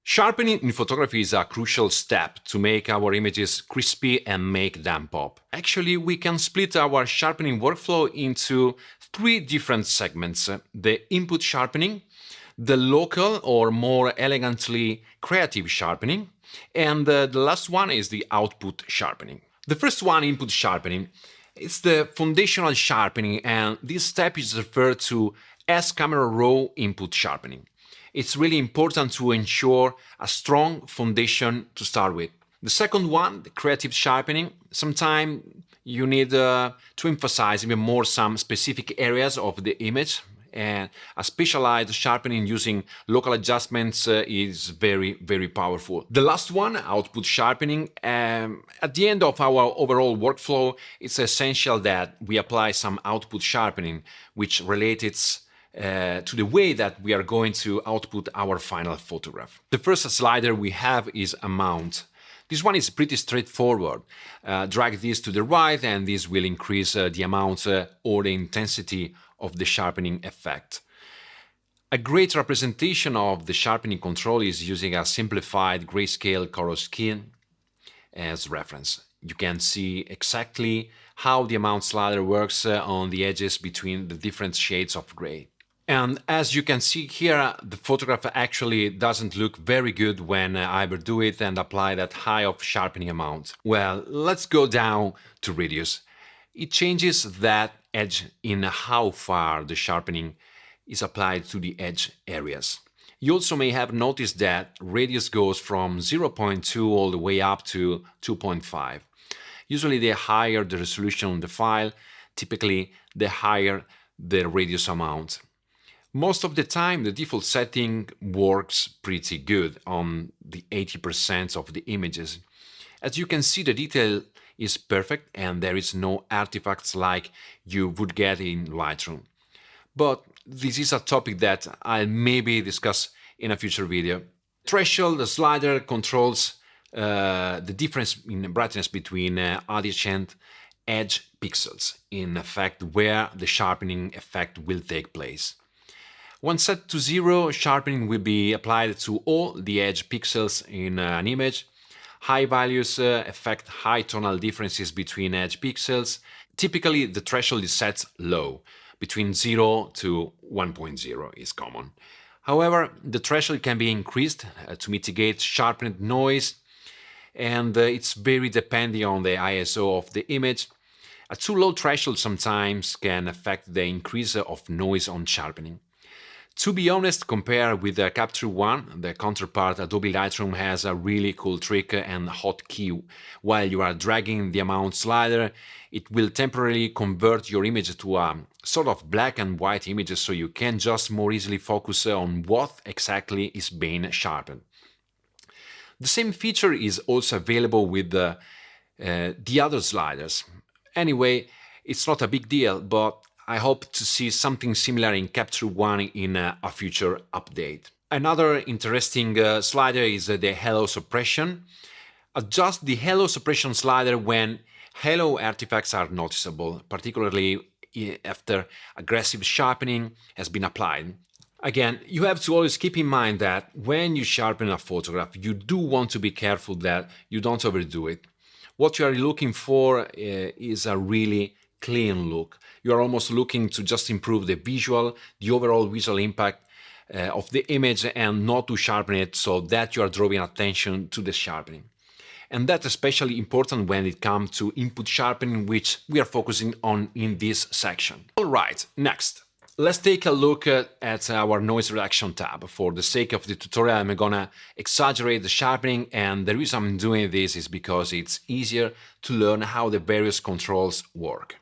Sharpening in photography is a crucial step to make our images crispy and make them pop. Actually, we can split our sharpening workflow into three different segments: the input sharpening, the local or more elegantly creative sharpening, and the last one is the output sharpening. The first one, input sharpening, it's the foundational sharpening, and this step is referred to as camera raw input sharpening. It's really important to ensure a strong foundation to start with. The second one, the creative sharpening, sometimes you need to emphasize even more some specific areas of the image, and a specialized sharpening using local adjustments is very, very powerful. The last one, output sharpening, at the end of our overall workflow, it's essential that we apply some output sharpening, which relates to the way that we are going to output our final photograph. The first slider we have is a mount. This one is pretty straightforward. Drag this to the right and this will increase the amount or the intensity of the sharpening effect. A great representation of the sharpening control is using a simplified grayscale color scheme as reference. You can see exactly how the amount slider works on the edges between the different shades of gray. And as you can see here, the photograph actually doesn't look very good when I overdo it and apply that high of sharpening amount. Well, let's go down to radius. It changes that edge in how far the sharpening is applied to the edge areas. You also may have noticed that radius goes from 0.2 all the way up to 2.5. Usually the higher the resolution on the file, typically the higher the radius amount. Most of the time, the default setting works pretty good on the 80% of the images. As you can see, the detail is perfect and there is no artifacts like you would get in Lightroom. But this is a topic that I'll maybe discuss in a future video. Threshold slider controls the difference in brightness between adjacent edge pixels, in effect where the sharpening effect will take place. When set to 0, sharpening will be applied to all the edge pixels in an image. High values affect high tonal differences between edge pixels. Typically, the threshold is set low, between 0 to 1.0 is common. However, the threshold can be increased to mitigate sharpened noise, and it's very depending on the ISO of the image. A too low threshold sometimes can affect the increase of noise on sharpening. To be honest, compared with the Capture One, the counterpart Adobe Lightroom has a really cool trick and hotkey. While you are dragging the amount slider, it will temporarily convert your image to a sort of black and white image so you can just more easily focus on what exactly is being sharpened. The same feature is also available with the other sliders. Anyway, it's not a big deal, but I hope to see something similar in Capture One in a future update. Another interesting slider is the halo suppression. Adjust the halo suppression slider when halo artifacts are noticeable, particularly after aggressive sharpening has been applied. Again, you have to always keep in mind that when you sharpen a photograph, you do want to be careful that you don't overdo it. What you are looking for is a really clean look. You are almost looking to just improve the visual, the overall visual impact of the image and not to sharpen it so that you are drawing attention to the sharpening. And that's especially important when it comes to input sharpening, which we are focusing on in this section. All right, next. Let's take a look at our noise reduction tab. For the sake of the tutorial, I'm gonna exaggerate the sharpening, and the reason I'm doing this is because it's easier to learn how the various controls work.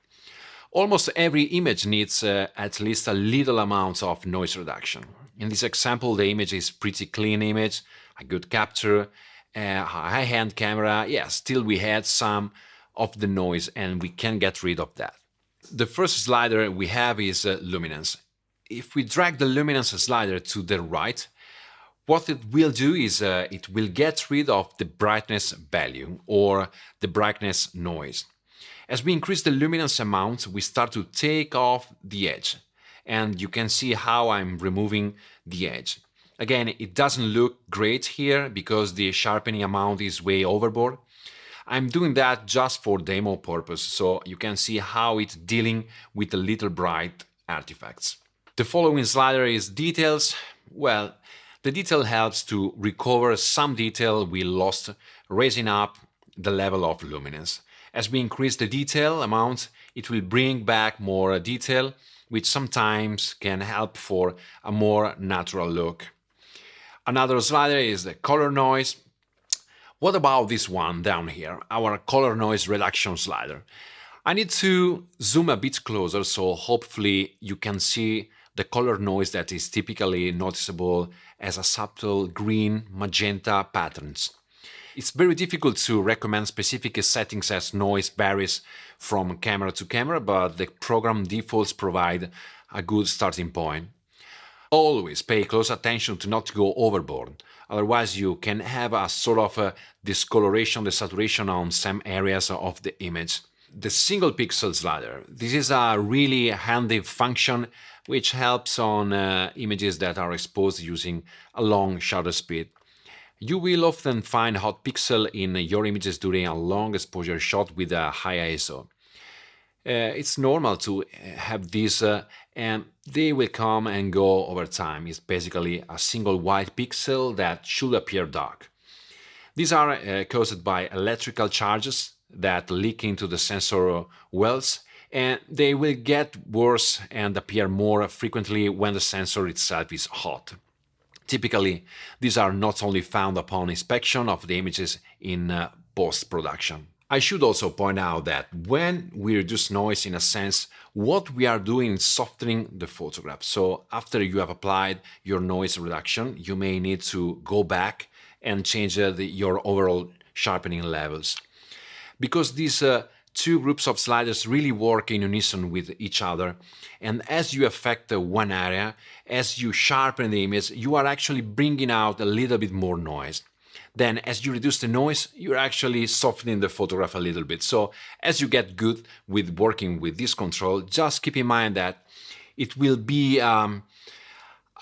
Almost every image needs at least a little amount of noise reduction. In this example, the image is pretty clean image, a good capture, a high-end camera. Yeah, still we had some of the noise and we can get rid of that. The first slider we have is luminance. If we drag the luminance slider to the right, what it will do is it will get rid of the brightness value or the brightness noise. As we increase the luminance amount, we start to take off the edge, and you can see how I'm removing the edge. Again, it doesn't look great here because the sharpening amount is way overboard. I'm doing that just for demo purpose, so you can see how it's dealing with the little bright artifacts. The following slider is details. Well, the detail helps to recover some detail we lost, raising up the level of luminance. As we increase the detail amount, it will bring back more detail, which sometimes can help for a more natural look. Another slider is the color noise. What about this one down here, our color noise reduction slider? I need to zoom a bit closer so hopefully you can see the color noise that is typically noticeable as a subtle green magenta patterns. It's very difficult to recommend specific settings as noise varies from camera to camera, but the program defaults provide a good starting point. Always pay close attention to not go overboard, otherwise you can have a sort of a discoloration, desaturation on some areas of the image. The single pixel slider. This is a really handy function which helps on images that are exposed using a long shutter speed. You will often find hot pixel in your images during a long exposure shot with a high ISO. It's normal to have these and they will come and go over time. It's basically a single white pixel that should appear dark. These are caused by electrical charges that leak into the sensor wells, and they will get worse and appear more frequently when the sensor itself is hot. Typically, these are not only found upon inspection of the images in post-production. I should also point out that when we reduce noise, in a sense, what we are doing is softening the photograph. So after you have applied your noise reduction, you may need to go back and change your overall sharpening levels. Because these two groups of sliders really work in unison with each other, and as you affect one area, as you sharpen the image, you are actually bringing out a little bit more noise. Then as you reduce the noise, you're actually softening the photograph a little bit. So as you get good with working with this control, just keep in mind that it will be a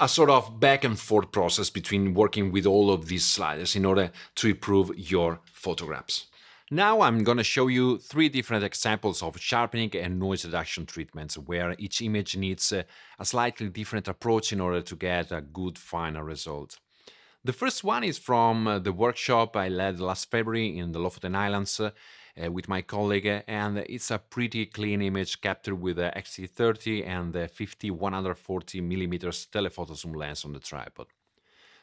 sort of back and forth process between working with all of these sliders in order to improve your photographs. Now I'm going to show you 3 different examples of sharpening and noise reduction treatments where each image needs a slightly different approach in order to get a good final result. The first one is from the workshop I led last February in the Lofoten Islands with my colleague, and it's a pretty clean image captured with the X-T30 and the 50-140mm telephoto zoom lens on the tripod.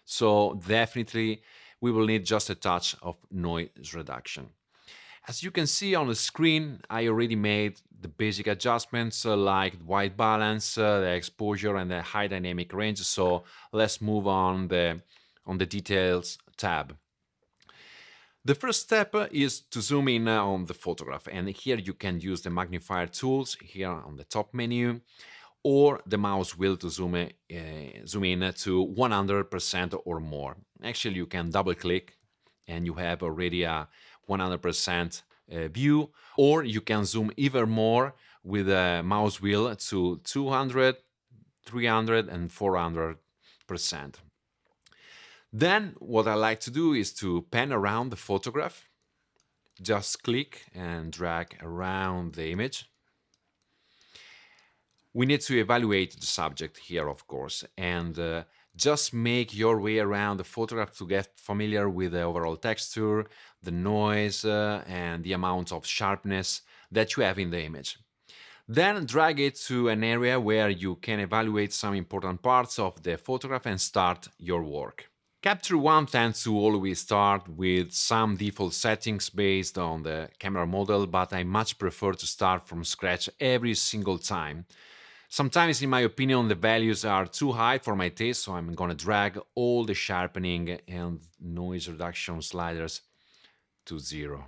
So definitely we will need just a touch of noise reduction. As you can see on the screen, I already made the basic adjustments like white balance, the exposure and the high dynamic range, so let's move on the details tab. The first step is to zoom in on the photograph, and here you can use the magnifier tools here on the top menu or the mouse wheel to zoom in to 100% or more. Actually, you can double click and you have already a 100% view, or you can zoom even more with a mouse wheel to 200, 300 and 400%. Then what I like to do is to pan around the photograph. Just click and drag around the image. We need to evaluate the subject here, of course, and just make your way around the photograph to get familiar with the overall texture, the noise, and the amount of sharpness that you have in the image. Then drag it to an area where you can evaluate some important parts of the photograph and start your work. Capture One tends to always start with some default settings based on the camera model, but I much prefer to start from scratch every single time. Sometimes, in my opinion, the values are too high for my taste, so I'm gonna drag all the sharpening and noise reduction sliders to 0.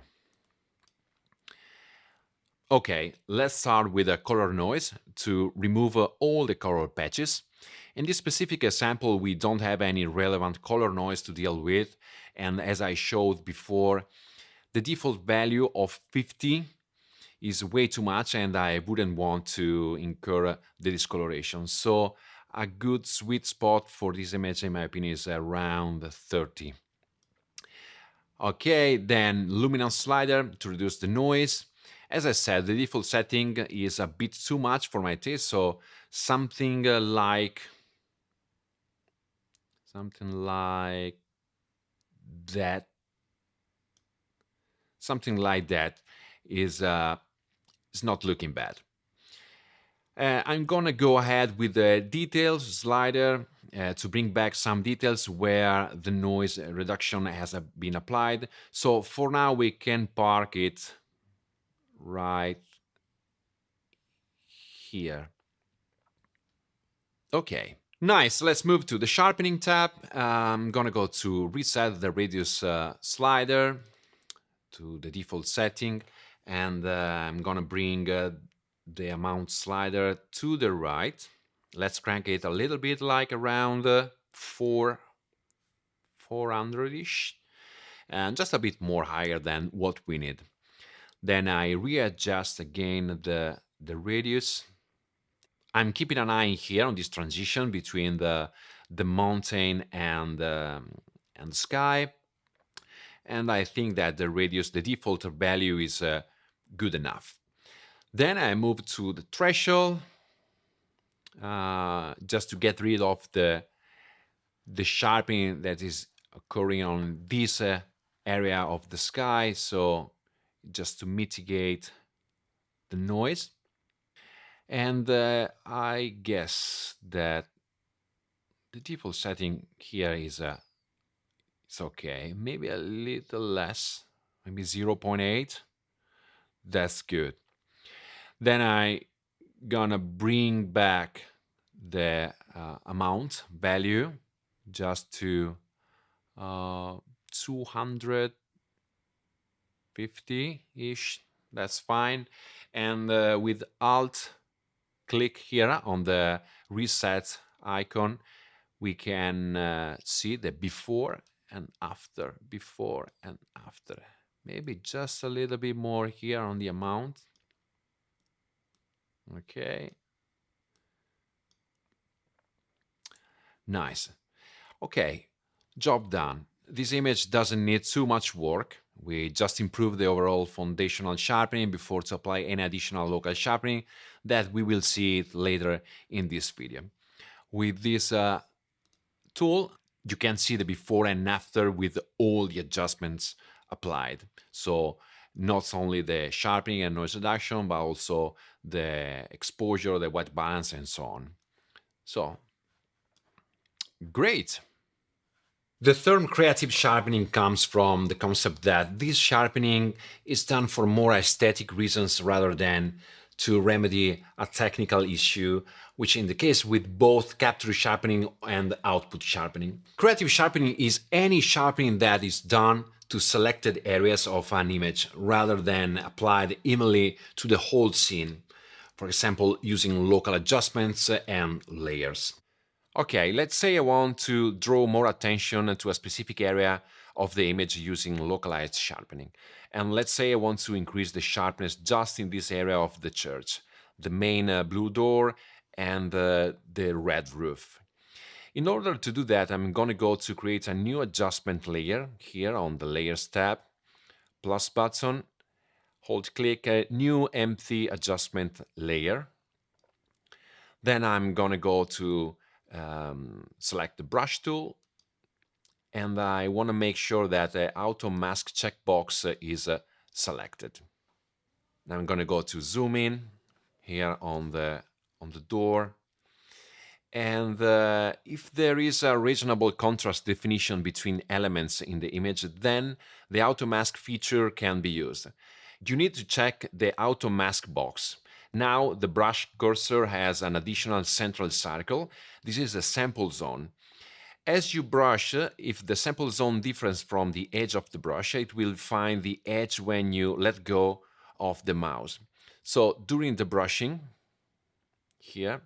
Okay, let's start with a color noise to remove all the color patches. In this specific example, we don't have any relevant color noise to deal with, and as I showed before, the default value of 50 is way too much and I wouldn't want to incur the discoloration. So a good sweet spot for this image, in my opinion, is around 30. Okay, then luminance slider to reduce the noise. As I said, the default setting is a bit too much for my taste, so something like that. Something like that is not looking bad. I'm gonna go ahead with the details slider to bring back some details where the noise reduction has been applied. So for now we can park it right here. Okay, nice. Let's move to the sharpening tab. I'm gonna go to reset the radius slider to the default setting, and I'm gonna bring the amount slider to the right. Let's crank it a little bit, like around 400-ish, and just a bit more higher than what we need. Then I readjust again the radius. I'm keeping an eye here on this transition between the mountain and the sky, and I think that the radius, the default value, is good enough. Then I move to the threshold, just to get rid of the sharpening that is occurring on this area of the sky, so just to mitigate the noise. And I guess that the default setting here is it's okay, maybe a little less, maybe 0.8. That's good. Then I gonna bring back the amount value just to 250-ish. That's fine. And with Alt click here on the reset icon, we can see the before and after, before and after. Maybe just a little bit more here on the amount. Okay. Nice. Okay, job done. This image doesn't need too much work. We just improve the overall foundational sharpening before to apply any additional local sharpening that we will see it later in this video. With this tool, you can see the before and after with all the adjustments applied. So not only the sharpening and noise reduction, but also the exposure, the white balance, and so on. So, great. The term creative sharpening comes from the concept that this sharpening is done for more aesthetic reasons rather than to remedy a technical issue, which in the case with both capture sharpening and output sharpening. Creative sharpening is any sharpening that is done to selected areas of an image rather than applied evenly to the whole scene, for example, using local adjustments and layers. Okay, let's say I want to draw more attention to a specific area of the image using localized sharpening. And let's say I want to increase the sharpness just in this area of the church, the main blue door and the red roof. In order to do that, I'm going to go to create a new adjustment layer here on the Layers tab, plus button, hold click, a new empty adjustment layer. Then I'm going to go to select the brush tool, and I want to make sure that the auto mask checkbox is selected. Now I'm going to go to zoom in here on the door, and if there is a reasonable contrast definition between elements in the image, then the auto mask feature can be used. You need to check the auto mask box. Now the brush cursor has an additional central circle. This is a sample zone. As you brush, if the sample zone differs from the edge of the brush, it will find the edge when you let go of the mouse. So during the brushing, here,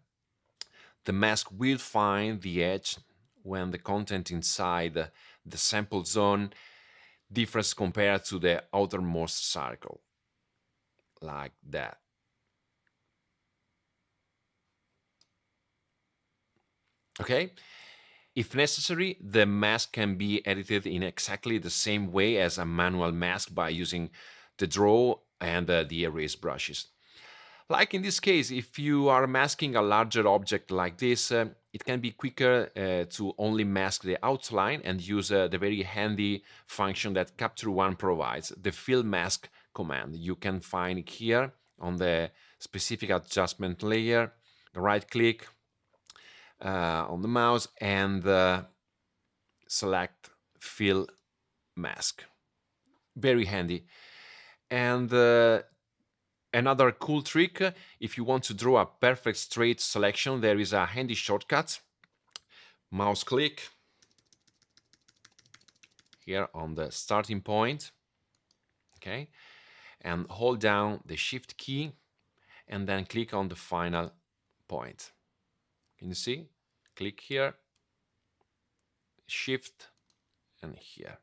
the mask will find the edge when the content inside the sample zone differs compared to the outermost circle, like that. Okay? If necessary, the mask can be edited in exactly the same way as a manual mask by using the draw and the erase brushes. Like in this case, if you are masking a larger object like this, it can be quicker to only mask the outline and use the very handy function that Capture One provides, the Fill Mask command. You can find here on the specific adjustment layer, right click on the mouse and select Fill Mask. Very handy. And another cool trick, if you want to draw a perfect straight selection, there is a handy shortcut. Mouse click here on the starting point, okay, and hold down the Shift key and then click on the final point. Can you see? Click here, Shift, and here.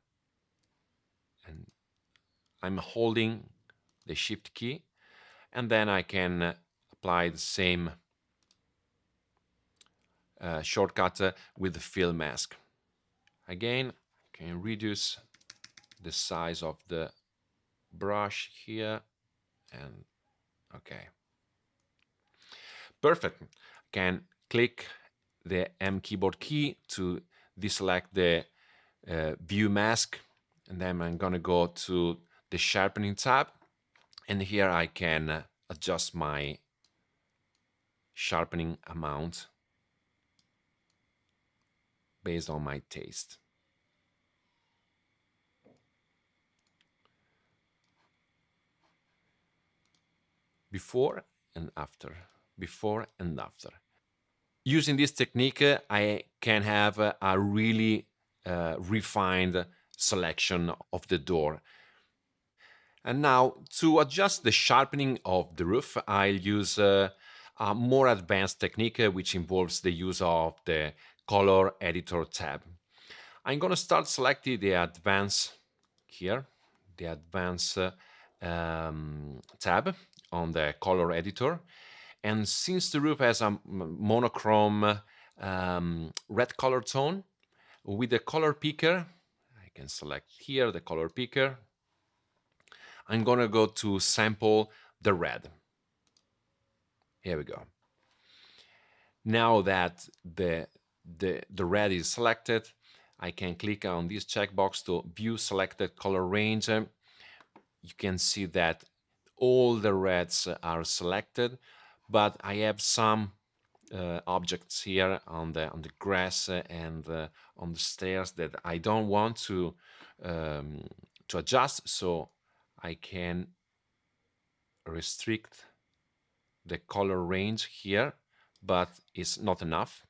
And I'm holding the Shift key, and then I can apply the same shortcut with the Fill Mask. Again, I can reduce the size of the brush here, and okay. Perfect. Can click the M keyboard key to deselect the view mask, and then I'm gonna go to the sharpening tab, and here I can adjust my sharpening amount based on my taste. Before and after, before and after. Using this technique, I can have a really refined selection of the door. And now, to adjust the sharpening of the roof, I'll use a more advanced technique which involves the use of the Color Editor tab. I'm going to start selecting the Advanced here, the Advanced tab on the Color Editor. And since the roof has a monochrome red color tone, with the color picker, I can select here the color picker. I'm gonna go to sample the red. Here we go. Now that the red is selected, I can click on this checkbox to view selected color range. You can see that all the reds are selected, but I have some objects here on the grass and on the stairs that I don't want to adjust, so I can restrict the color range here, but it's not enough.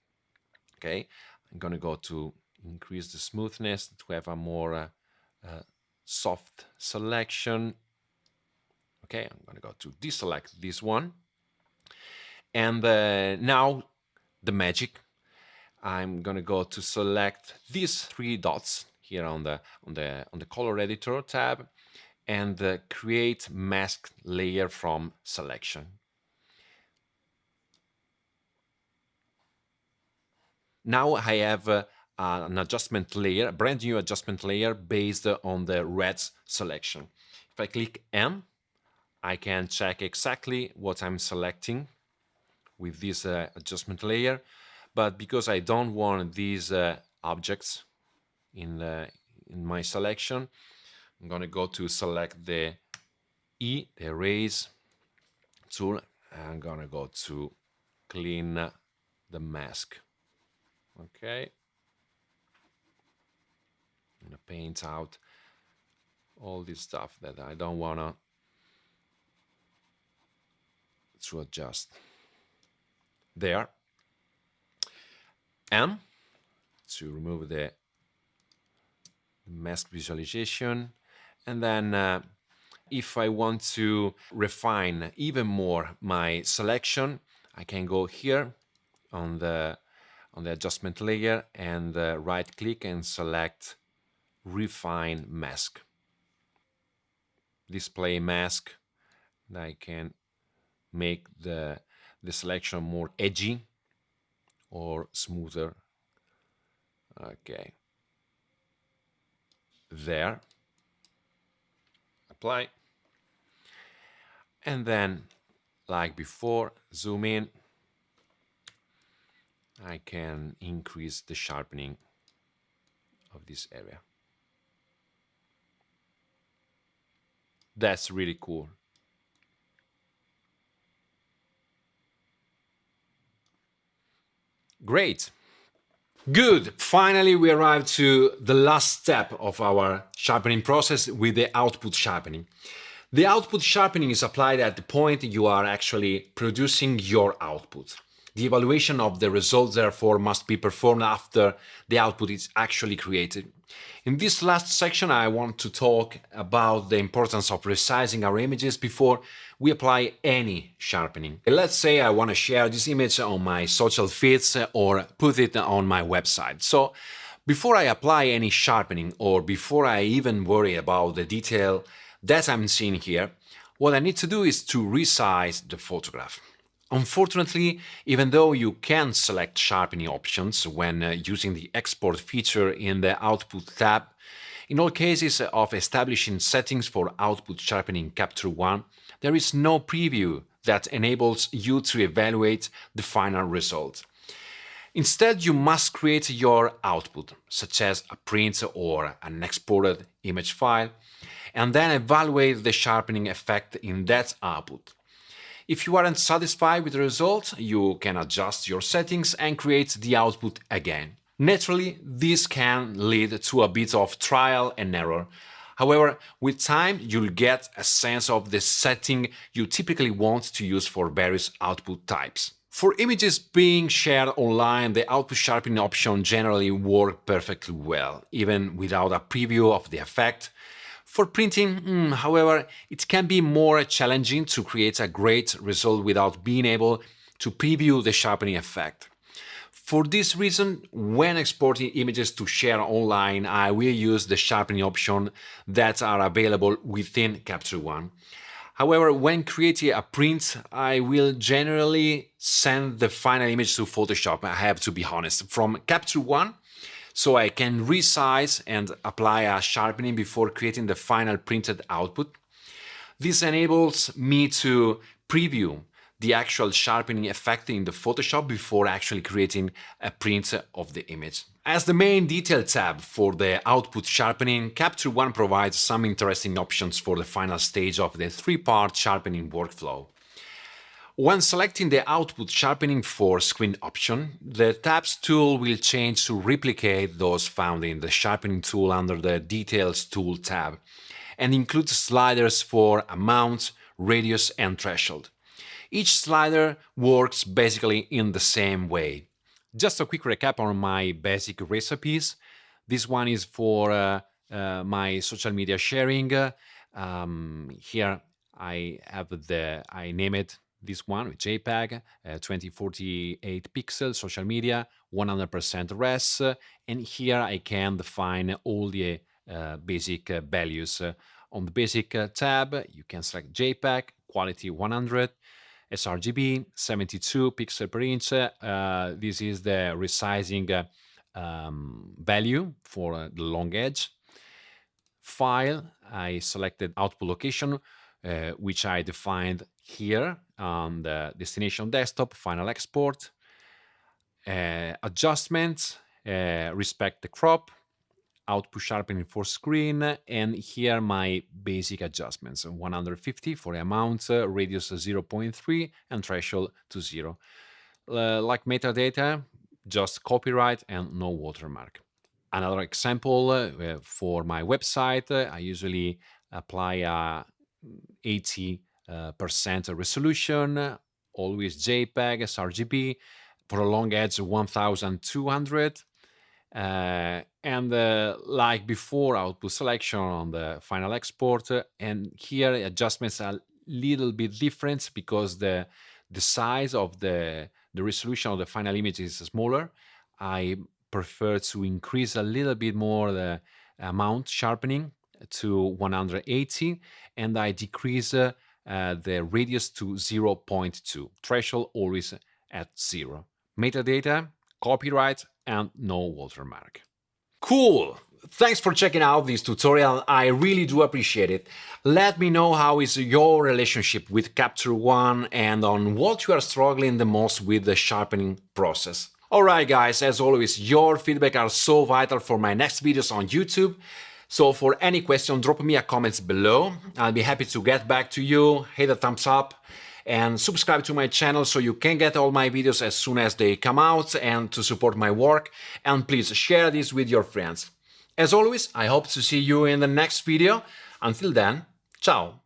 Okay, I'm gonna go to increase the smoothness to have a more soft selection. Okay, I'm gonna go to deselect this one, and now the magic. I'm gonna go to select these three dots here on the color editor tab and create mask layer from selection. Now I have an adjustment layer, a brand new adjustment layer based on the reds selection. If I click M, I can check exactly what I'm selecting with this adjustment layer, but because I don't want these objects in my selection, I'm going to go to select the E, the erase tool. I'm going to go to clean the mask. Okay. I'm going to paint out all this stuff that I don't want to adjust. There. M to remove the mask visualization. And then if I want to refine even more my selection, I can go here on the adjustment layer and right click and select refine mask, display mask. I can make the selection more edgy or smoother. Okay. There. Apply. And then, like before, zoom in. I can increase the sharpening of this area. That's really cool. Great. Good. Finally, we arrived to the last step of our sharpening process with the output sharpening. The output sharpening is applied at the point you are actually producing your output. The evaluation of the results, therefore, must be performed after the output is actually created. In this last section, I want to talk about the importance of resizing our images before we apply any sharpening. Let's say I want to share this image on my social feeds or put it on my website. So before I apply any sharpening or before I even worry about the detail that I'm seeing here, what I need to do is to resize the photograph. Unfortunately, even though you can select sharpening options when using the export feature in the output tab, in all cases of establishing settings for output sharpening Capture One, there is no preview that enables you to evaluate the final result. Instead, you must create your output, such as a print or an exported image file, and then evaluate the sharpening effect in that output. If you aren't satisfied with the result, you can adjust your settings and create the output again. Naturally, this can lead to a bit of trial and error. However, with time, you'll get a sense of the setting you typically want to use for various output types. For images being shared online, the output sharpening option generally works perfectly well, even without a preview of the effect. For printing, however, it can be more challenging to create a great result without being able to preview the sharpening effect. For this reason, when exporting images to share online, I will use the sharpening option that are available within Capture One. However, when creating a print, I will generally send the final image to Photoshop, I have to be honest, from Capture One, so I can resize and apply a sharpening before creating the final printed output. This enables me to preview the actual sharpening effect in the Photoshop before actually creating a print of the image. As the main detail tab for the output sharpening, Capture One provides some interesting options for the final stage of the three-part sharpening workflow. When selecting the output sharpening for screen option, the tabs tool will change to replicate those found in the sharpening tool under the details tool tab and include sliders for amount, radius and threshold. Each slider works basically in the same way. Just a quick recap on my basic recipes. This one is for my social media sharing. Here I name it this one with JPEG, 2048 pixels, social media, 100% res, and here I can define all the basic values. On the basic tab, you can select JPEG, quality 100, sRGB, 72 pixel per inch. This is the resizing value for the long edge. File, I selected output location, which I defined here on the destination desktop, final export. Adjustments, respect the crop, output sharpening for screen, and here my basic adjustments, 150 for the amount, radius 0.3 and threshold to 0. Like metadata, just copyright and no watermark. Another example, for my website, I usually apply a 80% resolution, always JPEG, sRGB, for a long edge 1200. And like before, output selection on the final export, and here adjustments are a little bit different because the size of the resolution of the final image is smaller. I prefer to increase a little bit more the amount sharpening to 180, and I decrease the radius to 0.2. Threshold always at 0. Metadata, copyright and no watermark. Cool! Thanks for checking out this tutorial, I really do appreciate it. Let me know how is your relationship with Capture One and on what you are struggling the most with the sharpening process. Alright guys, as always, your feedback are so vital for my next videos on YouTube. So for any question, drop me a comments below. I'll be happy to get back to you. Hit a thumbs up and subscribe to my channel so you can get all my videos as soon as they come out and to support my work. And please share this with your friends. As always, I hope to see you in the next video. Until then, ciao!